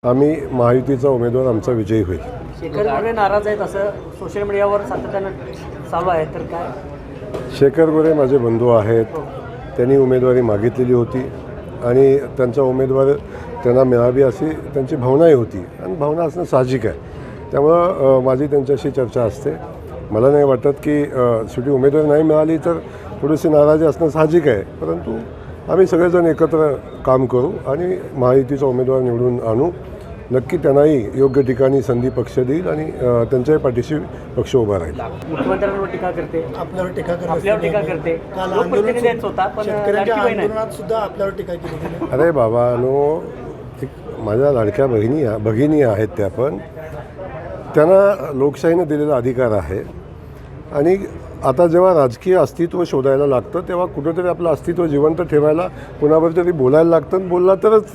आम्ही महायुतीचा उमेदवार आमचा विजयी होईल. शेखर गोरे नाराज आहेत असं सोशल मीडियावर सातत्यानं चालू आहे, तर काय? शेखर गोरे माझे बंधू आहेत. त्यांनी उमेदवारी मागितलेली होती आणि त्यांचा उमेदवार त्यांना मिळावी अशी त्यांची भावनाही होती आणि भावना असणं साहजिक आहे. त्यामुळं माझी त्यांच्याशी चर्चा असते. मला नाही वाटत की शेवटी उमेदवारी नाही मिळाली तर थोडीशी नाराजी असणं साहजिक आहे, परंतु आम्ही सगळेजण एकत्र काम करू आणि महायुतीचा उमेदवार निवडून आणू. नक्की त्यांनाही योग्य ठिकाणी संधी पक्ष देईल आणि त्यांच्याही पाठीशी पक्ष उभा राहील. मुख्यमंत्र्यांवर टीका करते, आपल्यावर टीका करते, आपल्यावर टीका करते. काल लोकप्रतिनिधीच होता, पण शेतकऱ्यांच्या लाडकी बहीण आहे. आंदोलनात सुद्धा आपल्यावर टीका केली. अरे बाबानो, माझ्या लाडक्या भगिनी आहेत त्या, पण त्यांना लोकशाहीनं दिलेला अधिकार आहे आणि आता जेव्हा राजकीय अस्तित्व शोधायला लागतं तेव्हा कुठंतरी आपलं अस्तित्व जिवंत ठेवायला कुणावर तरी बोलायला लागतं. बोलला तरच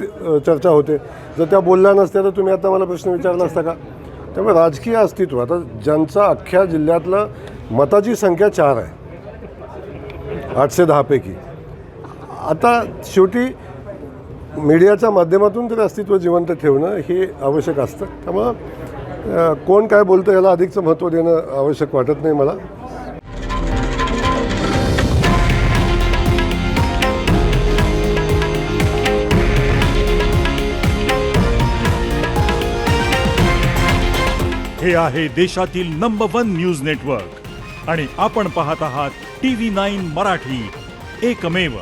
चर्चा होते. जर त्या बोलल्या नसत्या तर तुम्ही आता मला प्रश्न विचारला असता का? त्यामुळे राजकीय अस्तित्व, आता ज्यांचा अख्ख्या जिल्ह्यातलं मताची संख्या 4 आहे 810 पैकी, आता शेवटी मीडियाच्या माध्यमातून तरी अस्तित्व जिवंत ठेवणं हे आवश्यक असतं. त्यामुळं कोण काय बोलतं याला अधिकचं महत्त्व देणं आवश्यक वाटत नाही मला. हे आहे देशातील नंबर 1 न्यूज नेटवर्क आणि आपण पाहत आहात TV9 मराठी, एकमेव.